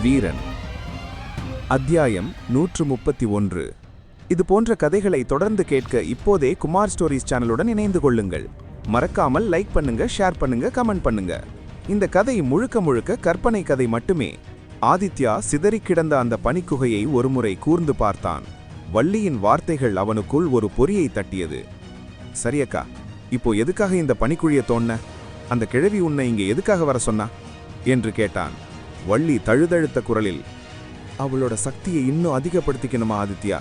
வீரன். அத்தியாயம் 131. இது போன்ற கதைகளை தொடர்ந்து கேட்க இப்போதே குமார் ஸ்டோரிஸ் சேனலுடன் இணைந்து கொள்ளுங்கள். மறக்காமல் லைக் பண்ணுங்க, ஷேர் பண்ணுங்க, கமெண்ட் பண்ணுங்க. இந்த கதை முழுக்க முழுக்க கற்பனை கதை மட்டுமே. ஆதித்யா சிதறி கிடந்த அந்த பனிக்குகையை ஒருமுறை கூர்ந்து பார்த்தான். வள்ளியின் வார்த்தைகள் அவனுக்குள் ஒரு பொறியை தட்டியது. சரியக்கா, இப்போ எதுக்காக இந்த பனிக்குழியை தோண்ண? அந்த கிழவி உன்னை இங்கே எதுக்காக வர சொன்னா என்று கேட்டான். வள்ளி தழுதழுத்த குரலில், அவளோட சக்தியை இன்னும் அதிகப்படுத்திக்கணுமா ஆதித்யா?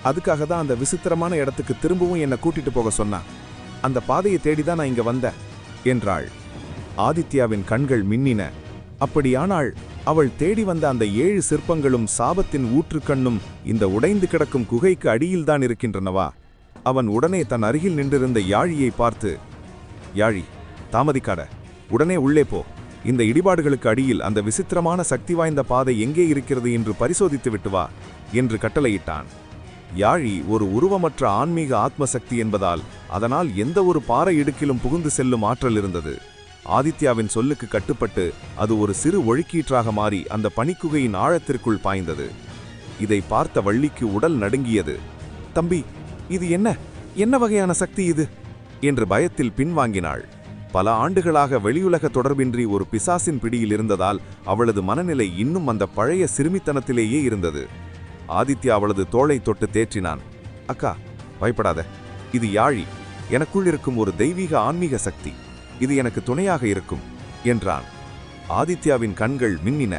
அதுக்காக தான் அந்த விசித்திரமான இடத்துக்கு திரும்பவும் என்னை கூட்டிட்டு போக சொன்னா. அந்த பாதையை தேடிதான் நான் இங்க வந்தேன் என்றாள். ஆதித்யாவின் கண்கள் மின்னின. அப்படியானால் அவள் தேடி வந்த அந்த 7 சிற்பங்களும் சாபத்தின் ஊற்றுக்கண்ணும் இந்த உடைந்து கிடக்கும் குகைக்கு அடியில்தான் இருக்கின்றனவா? அவன் உடனே தன் அருகில் நின்றிருந்த யாழியை பார்த்து, யாழி, தாமதிக்காட, உடனே உள்ளே போ. இந்த இடிபாடுகளுக்கு அடியில் அந்த விசித்திரமான சக்தி வாய்ந்த பாதை எங்கே இருக்கிறது என்று பரிசோதித்து விட்டு வா என்று கட்டளையிட்டான். யாழி ஒரு உருவமற்ற ஆன்மீக ஆத்மசக்தி என்பதால் அதனால் எந்த ஒரு பாறை இடுக்கிலும் புகுந்து செல்லும் ஆற்றல் இருந்தது. ஆதித்யாவின் சொல்லுக்கு கட்டுப்பட்டு அது ஒரு சிறு ஒழுக்கீற்றாக மாறி அந்த பனிக்குகையின் ஆழத்திற்குள் பாய்ந்தது. இதை பார்த்த வள்ளிக்கு உடல் நடுங்கியது. தம்பி, இது என்ன வகையான சக்தி இது என்று பயத்தில் பின்வாங்கினாள். பல ஆண்டுகளாக வெளியுலக தொடர்பின்றி ஒரு பிசாசின் பிடியில் இருந்ததால் அவளது மனநிலை இன்னும் அந்த பழைய சிறுமித்தனத்திலேயே இருந்தது. ஆதித்யா அவளது தோளை தொட்டு தேற்றினான். அக்கா, பயப்படாத, இது யாழி, எனக்குள் இருக்கும் ஒரு தெய்வீக ஆன்மீக சக்தி. இது எனக்கு துணையாக இருக்கும் என்றான். ஆதித்யாவின் கண்கள் மின்னின.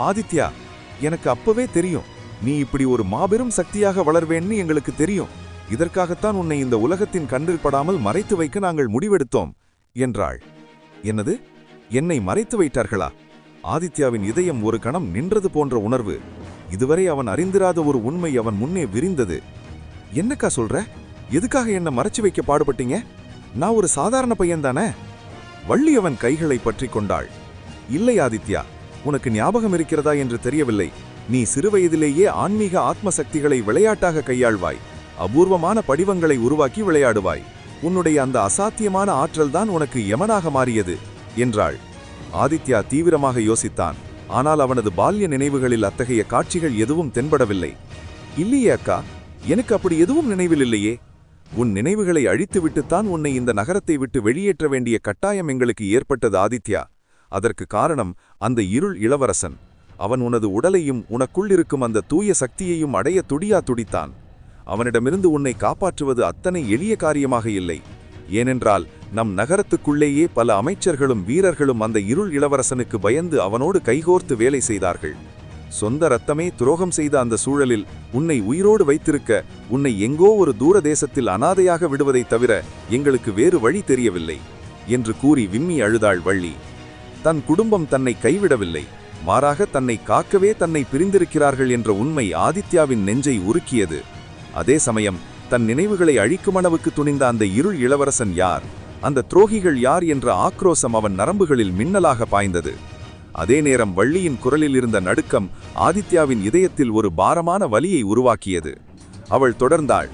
ஆதித்யா, எனக்கு அப்பவே தெரியும், நீ இப்படி ஒரு மாபெரும் சக்தியாக வளர்வேன்னு எங்களுக்கு தெரியும். இதற்காகத்தான் உன்னை இந்த உலகத்தின் கண்ணில் படாமல் மறைத்து வைக்க நாங்கள் முடிவெடுத்தோம் என்றாள். என்னது, என்னை மறைத்து வைத்தார்களா? ஆதித்யாவின் இதயம் ஒரு கணம் நின்றது போன்ற உணர்வு. இதுவரை அவன் அறிந்திராத ஒரு உண்மை அவன் முன்னே விரிந்தது. என்னக்கா சொல்ற? எதுக்காக என்ன மறைச்சு வைக்க பாடுபட்டீங்க? நான் ஒரு சாதாரண பையன்தானே? வள்ளி அவன் கைகளை பற்றி கொண்டாள். இல்லை ஆதித்யா, உனக்கு ஞாபகம் இருக்கிறதா என்று தெரியவில்லை. நீ சிறுவயதிலேயே ஆன்மீக ஆத்மசக்திகளை விளையாட்டாக கையாள்வாய். அபூர்வமான படிவங்களை உருவாக்கி விளையாடுவாய். உன்னுடைய அந்த அசாத்தியமான ஆற்றல்தான் உனக்கு யமனாக மாறியது என்றாள். ஆதித்யா தீவிரமாக யோசித்தான். ஆனால் அவனது பால்ய நினைவுகளில் அத்தகைய காட்சிகள் எதுவும் தென்படவில்லை. இல்லையே அக்கா, எனக்கு அப்படி எதுவும் நினைவில் இல்லையே. உன் நினைவுகளை அழித்துவிட்டுத்தான் உன்னை இந்த நகரத்தை விட்டு வெளியேற்ற வேண்டிய கட்டாயம் எங்களுக்கு ஏற்பட்டது ஆதித்யா. அதற்கு காரணம் அந்த இருள் இளவரசன். அவன் உனது உடலையும் உனக்குள் இருக்கும் அந்த தூய சக்தியையும் அடைய துடித்தான். அவனிடமிருந்து உன்னை காப்பாற்றுவது அத்தனை எளிய காரியமாக இல்லை. ஏனென்றால் நம் நகரத்துக்குள்ளேயே பல அமைச்சர்களும் வீரர்களும் அந்த இருள் இளவரசனுக்கு பயந்து அவனோடு கைகோர்த்து வேலை செய்தார்கள். சொந்த இரத்தமே துரோகம் செய்த அந்த சூழலில் உன்னை உயிரோடு வைத்திருக்க, உன்னை எங்கோ ஒரு தூர தேசத்தில் அனாதையாக விடுவதைத் தவிர எங்களுக்கு வேறு வழி தெரியவில்லை என்று கூறி விம்மி அழுதாள் வள்ளி. தன் குடும்பம் தன்னை கைவிடவில்லை, மாறாக தன்னை காக்கவே தன்னை பிரிந்திருக்கிறார்கள் என்ற உண்மை ஆதித்யாவின் நெஞ்சை உருக்கியது. அதே சமயம் தன் நினைவுகளை அழிக்கும் அளவுக்கு துணிந்த அந்த இருள் இளவரசன் யார், அந்த துரோகிகள் யார் என்ற ஆக்ரோசம் அவன் நரம்புகளில் மின்னலாக பாய்ந்தது. அதே நேரம் வள்ளியின் குரலில் இருந்த நடுக்கம் ஆதித்யாவின் இதயத்தில் ஒரு பாரமான வலியை உருவாக்கியது. அவள் தொடர்ந்தாள்.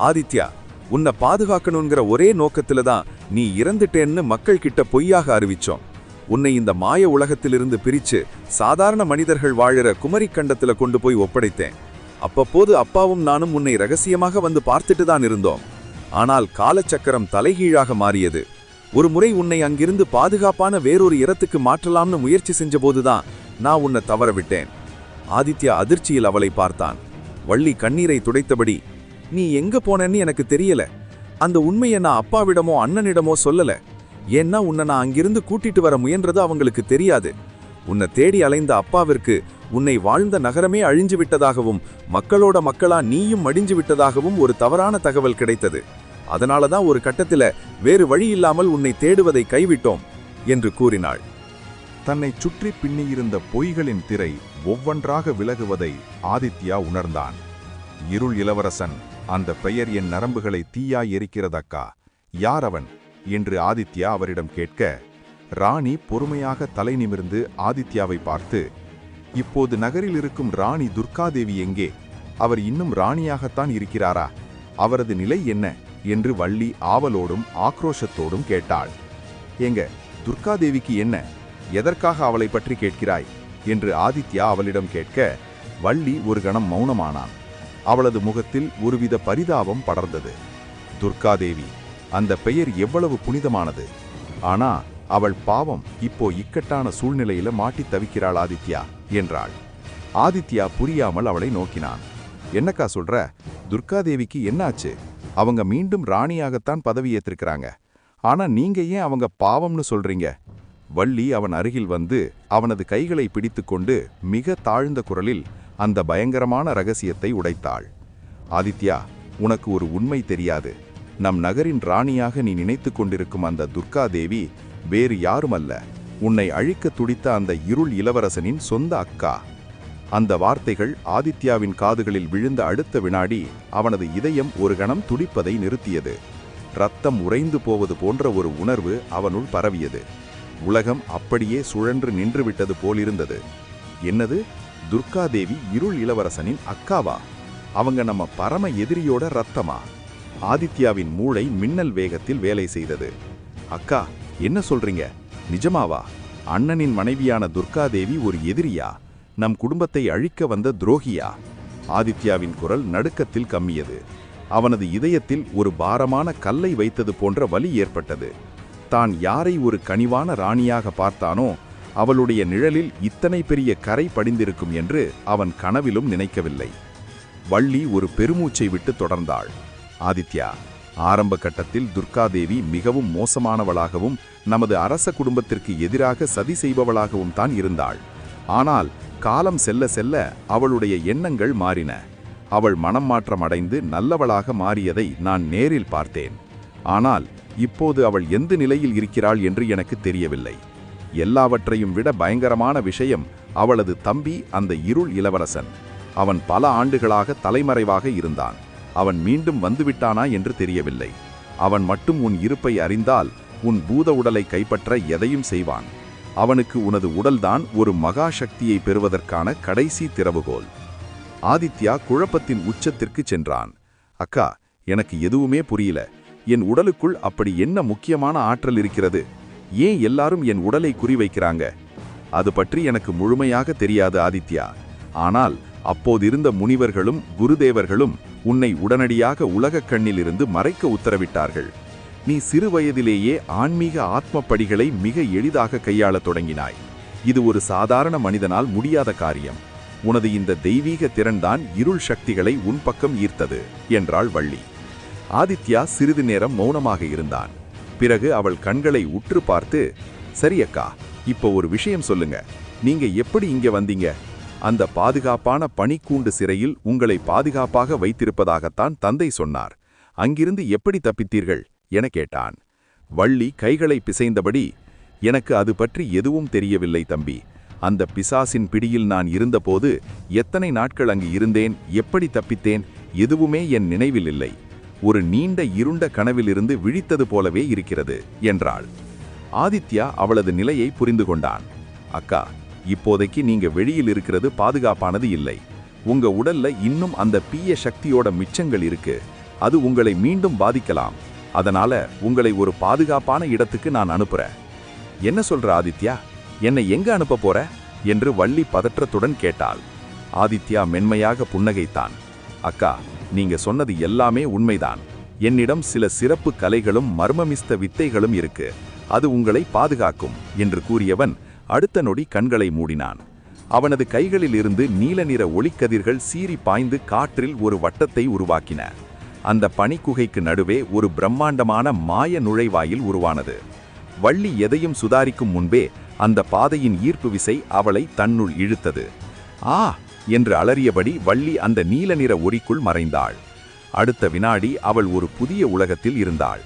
ஆதித்யா, உன்னை பாதுகாக்கணுங்கிற ஒரே நோக்கத்துல தான் நீ இறந்துட்டேன்னு மக்கள் கிட்ட பொய்யாக அறிவிச்சோம். உன்னை இந்த மாய உலகத்திலிருந்து பிரிச்சு சாதாரண மனிதர்கள் வாழற குமரி கண்டத்துல கொண்டு போய் ஒப்படைத்தேன். அப்பப்போது அப்பாவும் நானும் உன்னை ரகசியமாக வந்து பார்த்துட்டு தான் இருந்தோம். ஆனால் காலச்சக்கரம் தலைகீழாக மாறியது. ஒரு முறை உன்னை அங்கிருந்து பாதுகாப்பான வேறொரு இடத்துக்கு மாற்றலாம்னு முயற்சி செஞ்சபோதுதான் நான் உன்னை தவற விட்டேன். ஆதித்யா அதிர்ச்சியில் அவளை பார்த்தான். வள்ளி கண்ணீரை துடைத்தபடி, நீ எங்க போனேன்னு எனக்கு தெரியல. அந்த உண்மையை நான் அப்பாவிடமோ அண்ணனிடமோ சொல்லல. ஏன்னா உன்னை நான் அங்கிருந்து கூட்டிட்டு வர முயன்றது அவங்களுக்கு தெரியாது. உன்னை தேடி அலைந்த அப்பாவிற்கு உன்னை வாழ்ந்த நகரமே அழிஞ்சு விட்டதாகவும் மக்களோட மக்களா நீயும் அழிஞ்சு விட்டதாகவும் ஒரு தவறான தகவல் கிடைத்தது. அதனாலதான் ஒரு கட்டத்துல வேறு வழி இல்லாமல் உன்னை தேடுவதை கைவிட்டோம் என்று கூறினாள். தன்னை சுற்றி பின்னியிருந்த பொய்களின் திரை ஒவ்வொன்றாக விலகுவதை ஆதித்யா உணர்ந்தான். இருள் இளவரசன், அந்த பெயர் என் நரம்புகளை தீயாய் எரிக்கிறதக்கா. யார் அவன் என்று ஆதித்யா அவரிடம் கேட்க, ராணி பொறுமையாக தலை நிமிர்ந்து ஆதித்யாவை பார்த்து, இப்போது நகரில் இருக்கும் ராணி துர்காதேவி எங்கே? அவர் இன்னும் ராணியாகத்தான் இருக்கிறாரா? அவரது நிலை என்ன என்று வள்ளி ஆவலோடும் ஆக்ரோஷத்தோடும் கேட்டாள். ஏங்க, துர்காதேவிக்கு என்ன? எதற்காக அவளை பற்றி கேட்கிறாய் என்று ஆதித்யா அவளிடம் கேட்க வள்ளி ஒரு கணம் மௌனமானான். அவளது முகத்தில் ஒருவித பரிதாபம் படர்ந்தது. துர்காதேவி, அந்த பெயர் எவ்வளவு புனிதமானது. ஆனா அவள் பாவம் இப்போ இக்கட்டான சூழ்நிலையில மாட்டித் தவிக்கிறாள் ஆதித்யா என்றாள். ஆதித்யா புரியாமல் அவளை நோக்கினான். என்னக்கா சொல்ற? துர்காதேவிக்கு என்னாச்சு? அவங்க மீண்டும் ராணியாகத்தான் பதவியேற்றிருக்கிறாங்க. ஆனா நீங்க ஏன் அவங்க பாவம்னு சொல்றீங்க? வள்ளி அவன் அருகில் வந்து அவனது கைகளை பிடித்துக்கொண்டு மிக தாழ்ந்த குரலில் அந்த பயங்கரமான ரகசியத்தை உடைத்தாள். ஆதித்யா, உனக்கு ஒரு உண்மை தெரியாது. நம் நகரின் ராணியாக நீ நினைத்து கொண்டிருக்கும் அந்த துர்காதேவி வேறு யாருமல்ல, உன்னை அழிக்க துடித்த அந்த இருள் இளவரசனின் சொந்த அக்கா. அந்த வார்த்தைகள் ஆதித்யாவின் காதுகளில் விழுந்த அடுத்த வினாடி அவனது இதயம் ஒரு கணம் துடிப்பதை நிறுத்தியது. இரத்தம் உறைந்து போவது போன்ற ஒரு உணர்வு அவனுள் பரவியது. உலகம் அப்படியே சுழன்று நின்றுவிட்டது போலிருந்தது. என்னது? துர்காதேவி இருள் இளவரசனின் அக்காவா? அவங்க நம்ம பரம எதிரியோட ரத்தமா? ஆதித்யாவின் மூளை மின்னல் வேகத்தில் வேலை செய்தது. அக்கா, என்ன சொல்றீங்க? நிஜமாவா? அண்ணனின் மனைவியான துர்காதேவி ஒரு எதிரியா? நம் குடும்பத்தை அழிக்க வந்த துரோகியா? ஆதித்யாவின் குரல் நடுக்கத்தில் கம்மியது. அவனது இதயத்தில் ஒரு பாரமான கல்லை வைத்தது போன்ற வலி ஏற்பட்டது. தான் யாரை ஒரு கனிவான ராணியாக பார்த்தானோ அவளுடைய நிழலில் இத்தனை பெரிய கரை படிந்திருக்கும் என்று அவன் கனவிலும் நினைக்கவில்லை. வள்ளி ஒரு பெருமூச்சை விட்டு தொடர்ந்தாள். ஆதித்யா, ஆரம்ப கட்டத்தில் துர்காதேவி மிகவும் மோசமானவளாகவும் நமது அரச குடும்பத்திற்கு எதிராக சதி செய்பவளாகவும் தான் இருந்தாள். ஆனால் காலம் செல்ல செல்ல அவளுடைய எண்ணங்கள் மாறின. அவள் மனம் மாற்றம் அடைந்து நல்லவளாக மாறியதை நான் நேரில் பார்த்தேன். ஆனால் இப்போது அவள் எந்த நிலையில் இருக்கிறாள் என்று எனக்கு தெரியவில்லை. எல்லாவற்றையும் விட பயங்கரமான விஷயம் அவளது தம்பி அந்த இருள் இளவரசன். அவன் பல ஆண்டுகளாக தலைமறைவாக இருந்தான். அவன் மீண்டும் வந்துவிட்டானா என்று தெரியவில்லை. அவன் மட்டும் உன் இருப்பை அறிந்தால் உன் பூத உடலை கைப்பற்ற எதையும் செய்வான். அவனுக்கு உனது உடல்தான் ஒரு மகா சக்தியை பெறுவதற்கான கடைசி திறவுகோல். ஆதித்யா குழப்பத்தின் உச்சத்திற்கு சென்றான். அக்கா, எனக்கு எதுவுமே புரியல. என் உடலுக்குள் அப்படி என்ன முக்கியமான ஆற்றல் இருக்கிறது? ஏன் எல்லாரும் என் உடலை குறிவைக்கிறாங்க? அது பற்றி எனக்கு முழுமையாக தெரியாது ஆதித்யா. ஆனால் அப்போதிருந்த முனிவர்களும் குருதேவர்களும் உன்னை உடனடியாக உலகக் கண்ணிலிருந்து மறைக்க உத்தரவிட்டார்கள். நீ சிறு வயதிலேயே ஆன்மீக ஆத்ம படிகளை மிக எளிதாக கையாளத் தொடங்கினாய். இது ஒரு சாதாரண மனிதனால் முடியாத காரியம். உனது இந்த தெய்வீக திறன்தான் இருள் சக்திகளை உன் பக்கம் ஈர்த்தது என்றாள் வள்ளி. ஆதித்யா சிறிது நேரம் மௌனமாக இருந்தான். பிறகு அவள் கண்களை உற்று பார்த்து, சரியக்கா, இப்போ ஒரு விஷயம் சொல்லுங்க. நீங்க எப்படி இங்க வந்தீங்க? அந்த பாதுகாப்பான பனிக்கூண்டு சிறையில் உங்களை பாதுகாப்பாக வைத்திருப்பதாகத்தான் தந்தை சொன்னார். அங்கிருந்து எப்படி தப்பித்தீர்கள் என கேட்டான். வள்ளி கைகளை பிசைந்தபடி, எனக்கு அது பற்றி எதுவும் தெரியவில்லை தம்பி. அந்த பிசாசின் பிடியில் நான் இருந்தபோது எத்தனை நாட்கள் அங்கு இருந்தேன், எப்படி தப்பித்தேன், எதுவுமே என் நினைவில் இல்லை. ஒரு நீண்ட இருண்ட கனவிலிருந்து விழித்தது போலவே இருக்கிறது என்றாள். ஆதித்யா அவளது நிலையை புரிந்து கொண்டான். அக்கா, இப்போதைக்கு நீங்க வெளியில் இருக்கிறது பாதுகாப்பானது இல்லை. உங்க உடல்ல இன்னும் அந்த பீய சக்தியோட மிச்சங்கள் இருக்கு. அது உங்களை மீண்டும் பாதிக்கலாம். அதனால உங்களை ஒரு பாதுகாப்பான இடத்துக்கு நான் அனுப்புறேன். என்ன சொல்ற ஆதித்யா? என்னை எங்க அனுப்ப போற என்று வள்ளி பதற்றத்துடன் கேட்டாள். ஆதித்யா மென்மையாக புன்னகைத்தான். அக்கா, நீங்க சொன்னது எல்லாமே உண்மைதான். என்னிடம் சில சிறப்பு கலைகளும் மர்மமிஸ்த வித்தைகளும் இருக்கு. அது உங்களை பாதுகாக்கும் என்று கூறியவன் அடுத்த நொடி கண்களை மூடினான். அவனது கைகளில் இருந்து நீல நிற ஒளிக்கதிர்கள் சீறி பாய்ந்து காற்றில் ஒரு வட்டத்தை உருவாக்கின. அந்த பனிக்குகைக்கு நடுவே ஒரு பிரம்மாண்டமான மாய நுழைவாயில் உருவானது. வள்ளி எதையும் சுதாரிக்கும் முன்பே அந்த பாதையின் ஈர்ப்பு விசை அவளை தன்னுள் இழுத்தது. ஆ என்று அலறியபடி வள்ளி அந்த நீல நிற ஒளிக்குள் மறைந்தாள். அடுத்த வினாடி அவள் ஒரு புதிய உலகத்தில் இருந்தாள்.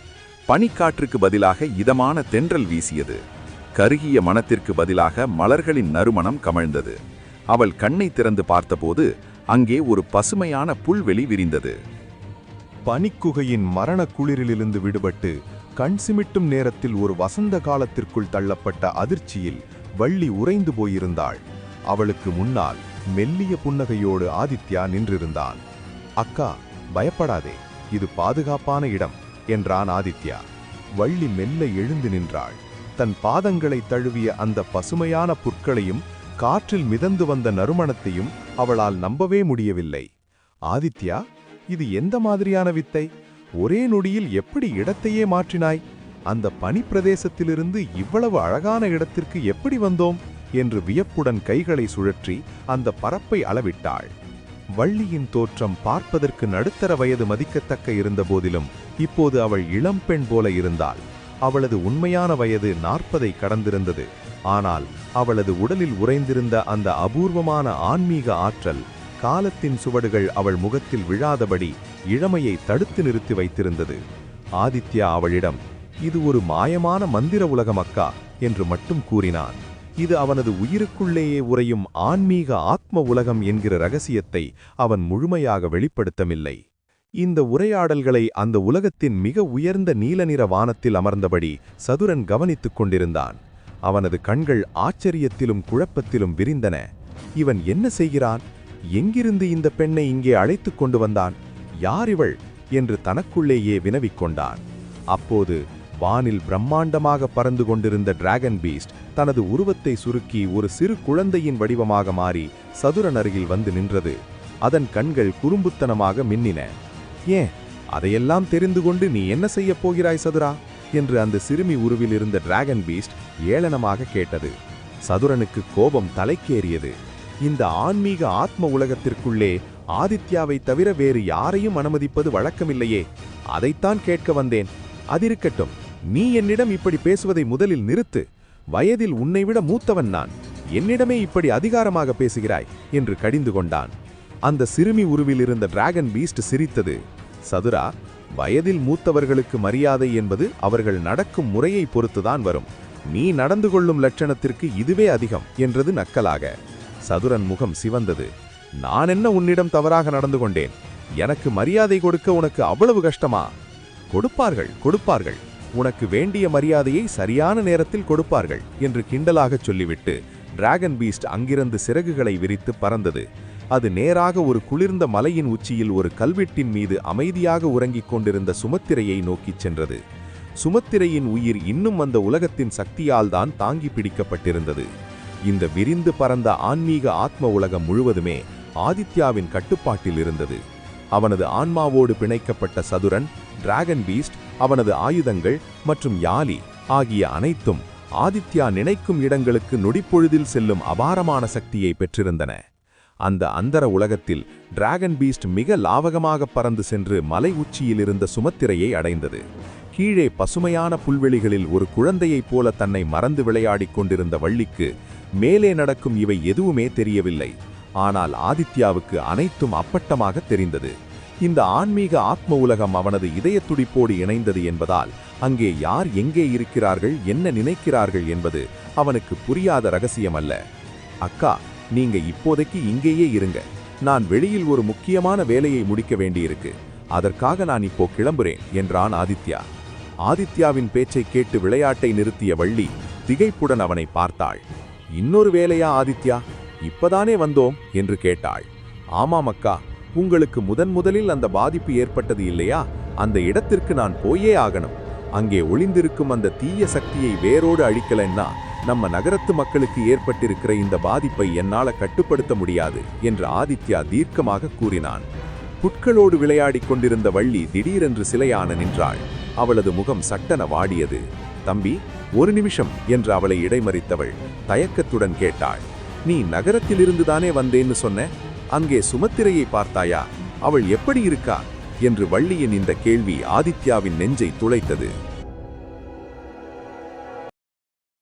பனிக்காற்றுக்கு பதிலாக இதமான தென்றல் வீசியது. கருகிய மனத்திற்கு பதிலாக மலர்களின் நறுமணம் கமழ்ந்தது. அவள் கண்ணை திறந்து பார்த்தபோது அங்கே ஒரு பசுமையான புல்வெளி விரிந்தது. பனிக்குகையின் மரண குளிரிலிருந்து விடுபட்டு கண் சிமிட்டும் நேரத்தில் ஒரு வசந்த காலத்திற்குள் தள்ளப்பட்ட அதிர்ச்சியில் வள்ளி உறைந்து போயிருந்தாள். அவளுக்கு முன்னால் மெல்லிய புன்னகையோடு ஆதித்யா நின்றிருந்தான். அக்கா, பயப்படாதே, இது பாதுகாப்பான இடம் என்றான் ஆதித்யா. வள்ளி மெல்ல எழுந்து நின்றாள். தன் பாதங்களை தழுவிய அந்த பசுமையான புற்களையும் காற்றில் மிதந்து வந்த நறுமணத்தையும் அவளால் நம்பவே முடியவில்லை. ஆதித்யா, இது எந்த மாதிரியான வித்தை? ஒரே நொடியில் எப்படி இடத்தையே மாற்றினாய்? அந்த பனிப்பிரதேசத்திலிருந்து இவ்வளவு அழகான இடத்திற்கு எப்படி வந்தோம் என்று வியப்புடன் கைகளை சுழற்றி அந்த பரப்பை அளவிட்டாள். வள்ளியின் தோற்றம் பார்ப்பதற்கு நடுத்தர வயது மதிக்கத்தக்க இருந்த போதிலும் இப்போது அவள் இளம்பெண் போல இருந்தாள். அவளது உண்மையான வயது 40ஐ கடந்திருந்தது. ஆனால் அவளது உடலில் உறைந்திருந்த அந்த அபூர்வமான ஆன்மீக ஆற்றல், காலத்தின் சுவடுகள் அவள் முகத்தில் விழாதபடி இளமையை தடுத்து நிறுத்தி வைத்திருந்தது. ஆதித்யா அவளிடம், இது ஒரு மாயமான மந்திர உலகம் அக்கா என்று மட்டும் கூறினான். இது அவனது உயிருக்குள்ளேயே உறையும் ஆன்மீக ஆத்ம உலகம் என்கிற ரகசியத்தை அவன் முழுமையாக வெளிப்படுத்தவில்லை. இந்த உரையாடல்களை அந்த உலகத்தின் மிக உயர்ந்த நீல நிற வானத்தில் அமர்ந்தபடி சதுரன் கவனித்துக் கொண்டிருந்தான். அவனது கண்கள் ஆச்சரியத்திலும் குழப்பத்திலும் விரிந்தன. இவன் என்ன செய்கிறான்? எங்கிருந்து இந்த பெண்ணை இங்கே அழைத்துக் கொண்டு வந்தான்? யார் இவள் என்று தனக்குள்ளேயே வினவிக்கொண்டான். அப்போது வானில் பிரம்மாண்டமாக பறந்து கொண்டிருந்த டிராகன் பீஸ்ட் தனது உருவத்தை சுருக்கி ஒரு சிறு குழந்தையின் வடிவமாக மாறி சதுரன் அருகில் வந்து நின்றது. அதன் கண்கள் குறும்புத்தனமாக மின்னின. ஏன், அதையெல்லாம் தெரிந்து கொண்டு நீ என்ன செய்யப் போகிறாய் சதுரா என்று அந்த சிறுமி உருவில் இருந்த டிராகன் பீஸ்ட் ஏளனமாக கேட்டது. சதுரனுக்கு கோபம் தலைக்கேறியது. இந்த ஆன்மீக ஆத்ம உலகத்திற்குள்ளே ஆதித்யாவை தவிர வேறு யாரையும் அனுமதிப்பது வழக்கமில்லையே, அதைத்தான் கேட்க வந்தேன். அதிருக்கட்டும், நீ என்னிடம் இப்படி பேசுவதை முதலில் நிறுத்து. வயதில் உன்னைவிட மூத்தவன் நான், என்னிடமே இப்படி அதிகாரமாக பேசுகிறாய் என்று கடிந்து கொண்டான். அந்த சிறுமி உருவில் இருந்த டிராகன் பீஸ்ட் சிரித்தது. சதுரா, வயதில் மூத்தவர்களுக்கு மரியாதை என்பது அவர்கள் நடக்கும் முறையை பொறுத்துதான் வரும். நீ நடந்து கொள்ளும் லட்சணத்திற்கு இதுவே அதிகம் என்றது நக்கலாக. சதுரன் முகம் சிவந்தது. நான் என்ன உன்னிடம் தவறாக நடந்து கொண்டேன்? எனக்கு மரியாதை கொடுக்க உனக்கு அவ்வளவு கஷ்டமா? கொடுப்பார்கள் கொடுப்பார்கள், உனக்கு வேண்டிய மரியாதையை சரியான நேரத்தில் கொடுப்பார்கள் என்று கிண்டலாகச் சொல்லிவிட்டு டிராகன் பீஸ்ட் அங்கிருந்து சிறகுகளை விரித்து பறந்தது. அது நேராக ஒரு குளிர்ந்த மலையின் உச்சியில் ஒரு கல்வெட்டின் மீது அமைதியாக உறங்கிக் கொண்டிருந்த சுமத்திரையை நோக்கிச் சென்றது. சுமத்திரையின் உயிர் இன்னும் அந்த உலகத்தின் சக்தியால் தான் தாங்கி பிடிக்கப்பட்டிருந்தது. இந்த விரிந்து பறந்த ஆன்மீக ஆத்ம உலகம் முழுவதுமே ஆதித்யாவின் கட்டுப்பாட்டில் இருந்தது. அவனது ஆன்மாவோடு பிணைக்கப்பட்ட சதுரன், டிராகன் பீஸ்ட், அவனது ஆயுதங்கள் மற்றும் யாலி ஆகிய அனைத்தும் ஆதித்யா நினைக்கும் இடங்களுக்கு நொடிப்பொழுதில் செல்லும் அபாரமான சக்தியை பெற்றிருந்தன. அந்த அந்தர உலகத்தில் டிராகன் பீஸ்ட் மிக லாவகமாக பறந்து சென்று மலை உச்சியில் இருந்த சுமத்திரையை அடைந்தது. கீழே பசுமையான புல்வெளிகளில் ஒரு குழந்தையைப் போல தன்னை மறந்து விளையாடிக் கொண்டிருந்த வள்ளிக்கு மேலே நடக்கும் இவை எதுவுமே தெரியவில்லை. ஆனால் ஆதித்யாவுக்கு அனைத்தும் அப்பட்டமாக தெரிந்தது. இந்த ஆன்மீக ஆத்ம உலகம் அவனது இதய துடிப்போடு இணைந்தது என்பதால் அங்கே யார் எங்கே இருக்கிறார்கள், என்ன நினைக்கிறார்கள் என்பது அவனுக்கு புரியாத ரகசியம் அல்ல. அக்கா, நீங்க இப்போதைக்கு இங்கேயே இருங்க. நான் வெளியில் ஒரு முக்கியமான வேலையை முடிக்க வேண்டியிருக்கு. அதற்காக நான் இப்போ கிளம்புறேன் என்றான் ஆதித்யா. ஆதித்யாவின் பேச்சை கேட்டு விளையாட்டை நிறுத்திய வள்ளி திகைப்புடன் அவனை பார்த்தாள். இன்னொரு வேலையா ஆதித்யா? இப்பதானே வந்தோம் என்று கேட்டாள். ஆமாம் அக்கா, உங்களுக்கு முதலில் அந்த பாதிப்பு ஏற்பட்டது இல்லையா? அந்த இடத்திற்கு நான் போயே ஆகணும். அங்கே ஒளிந்திருக்கும் அந்த தீய சக்தியை வேரோடு அழிக்கலன்னா நம்ம நகரத்து மக்களுக்கு ஏற்பட்டிருக்கிற இந்த பாதிப்பை என்னால கட்டுப்படுத்த முடியாது என்று ஆதித்யா தீர்க்கமாக கூறினான். புட்களோடு விளையாடிக் கொண்டிருந்த வள்ளி திடீரென்று சிலையான நின்றாள். அவளது முகம் சட்டென வாடியது. தம்பி, ஒரு நிமிஷம் என்று அவளை இடைமறித்தவள் தயக்கத்துடன் கேட்டாள். நீ நகரத்திலிருந்துதானே வந்தேன்னு சொன்ன? அங்கே சுமத்திரையை பார்த்தாயா? அவள் எப்படி இருக்கா என்று வள்ளியின் இந்த கேள்வி ஆதித்யாவின் நெஞ்சை துளைத்தது.